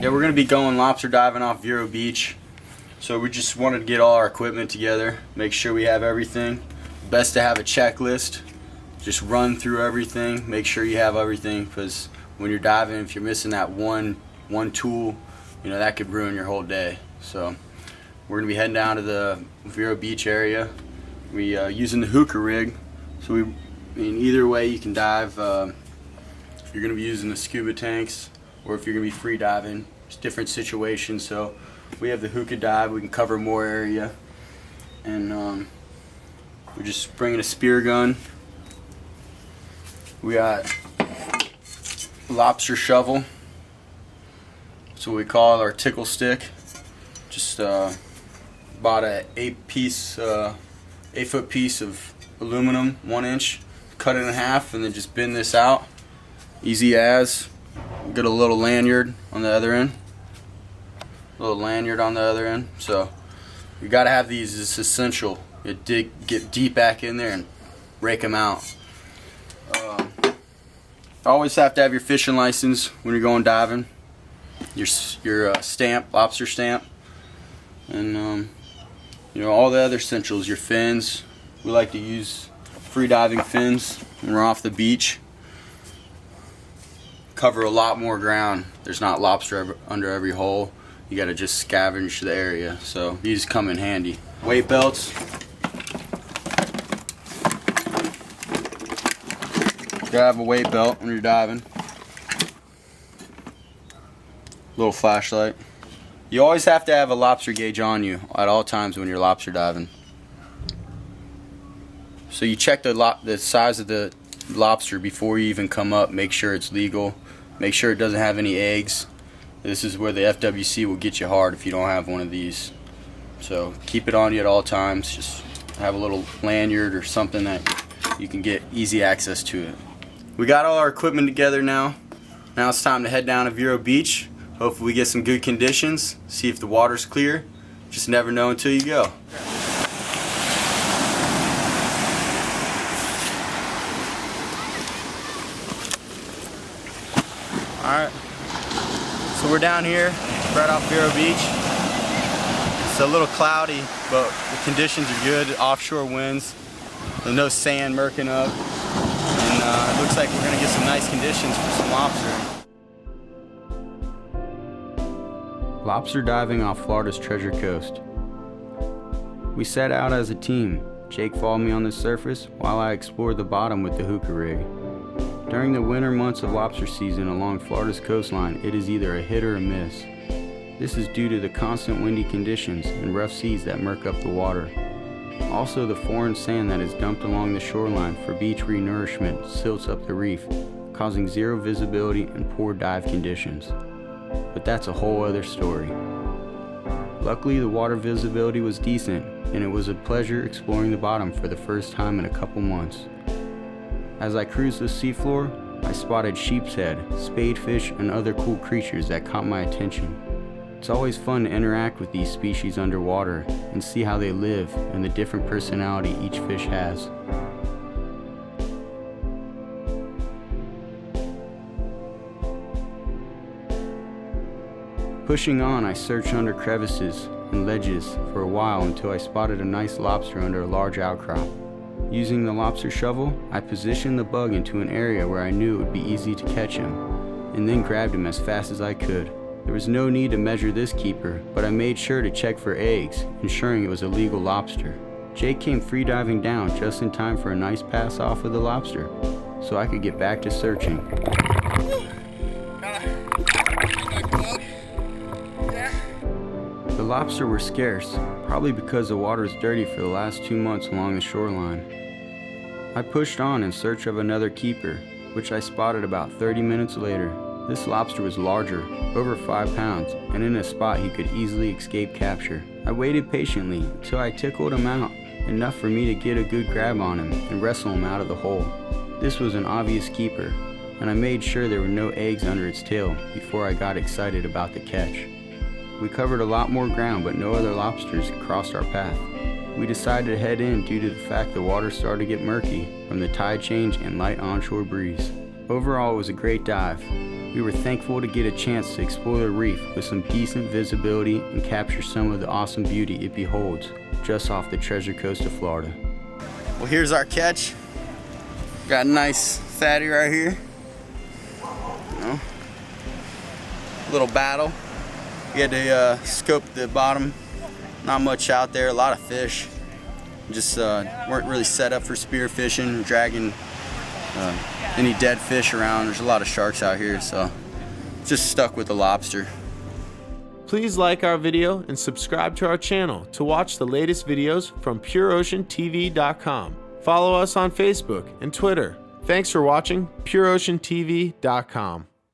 Yeah, we're gonna be going lobster diving off Vero Beach. So we just wanted to get all our equipment together, make sure we have everything. Best to have a checklist. Just run through everything, make sure you have everything, because when you're diving, if you're missing that one tool, you know, that could ruin your whole day. So we're gonna be heading down to the Vero Beach area. We using the hookah rig. So I mean, either way you can dive. If you're gonna be using the scuba tanks, or if you're gonna be free diving, it's different situations. So we have the hookah dive, we can cover more area, and we're just bringing a spear gun. We got lobster shovel, that's what we call our tickle stick. Just bought a 8-foot piece of aluminum, 1 inch, cut it in half, and then just bend this out. Easy as. Get a little lanyard on the other end. So you gotta have these. It's essential. You get deep back in there and rake them out. Always have to have your fishing license when you're going diving. Your stamp, lobster stamp, and you know, all the other essentials. Your fins. We like to use free diving fins when we're off the beach. Cover a lot more ground. There's not lobster under every hole. You gotta just scavenge the area. So these come in handy. Weight belts. Gotta have a weight belt when you're diving. Little flashlight. You always have to have a lobster gauge on you at all times when you're lobster diving. So you check the size of the lobster before you even come up. Make sure it's legal. Make sure it doesn't have any eggs. This is where the FWC will get you hard if you don't have one of these. So keep it on you at all times. Just have a little lanyard or something that you can get easy access to it. We got all our equipment together now. Now it's time to head down to Vero Beach. Hopefully we get some good conditions. See if the water's clear. Just never know until you go. Alright, so we're down here right off Vero Beach. It's a little cloudy, but the conditions are good. Offshore winds, there's no sand murking up, and it looks like we're going to get some nice conditions for some lobster. Lobster diving off Florida's Treasure Coast. We set out as a team. Jake followed me on the surface while I explored the bottom with the hookah rig. During the winter months of lobster season along Florida's coastline, it is either a hit or a miss. This is due to the constant windy conditions and rough seas that murk up the water. Also, the foreign sand that is dumped along the shoreline for beach re-nourishment silts up the reef, causing zero visibility and poor dive conditions. But that's a whole other story. Luckily, the water visibility was decent, and it was a pleasure exploring the bottom for the first time in a couple months. As I cruised the seafloor, I spotted sheep's head, spadefish, and other cool creatures that caught my attention. It's always fun to interact with these species underwater and see how they live and the different personality each fish has. Pushing on, I searched under crevices and ledges for a while until I spotted a nice lobster under a large outcrop. Using the lobster shovel, I positioned the bug into an area where I knew it would be easy to catch him, and then grabbed him as fast as I could. There was no need to measure this keeper, but I made sure to check for eggs, ensuring it was a legal lobster. Jake came freediving down just in time for a nice pass off of the lobster, so I could get back to searching. The lobster were scarce, probably because the water was dirty for the last 2 months along the shoreline. I pushed on in search of another keeper, which I spotted about 30 minutes later. This lobster was larger, over 5 pounds, and in a spot he could easily escape capture. I waited patiently until I tickled him out, enough for me to get a good grab on him and wrestle him out of the hole. This was an obvious keeper, and I made sure there were no eggs under its tail before I got excited about the catch. We covered a lot more ground, but no other lobsters crossed our path. We decided to head in due to the fact the water started to get murky from the tide change and light onshore breeze. Overall, it was a great dive. We were thankful to get a chance to explore the reef with some decent visibility and capture some of the awesome beauty it beholds just off the Treasure Coast of Florida. Well, here's our catch. Got a nice fatty right here. Little battle. We had to scope the bottom. Not much out there, a lot of fish. Just weren't really set up for spear fishing, dragging any dead fish around. There's a lot of sharks out here, so just stuck with the lobster. Please like our video and subscribe to our channel to watch the latest videos from pureoceantv.com. Follow us on Facebook and Twitter. Thanks for watching pureoceantv.com.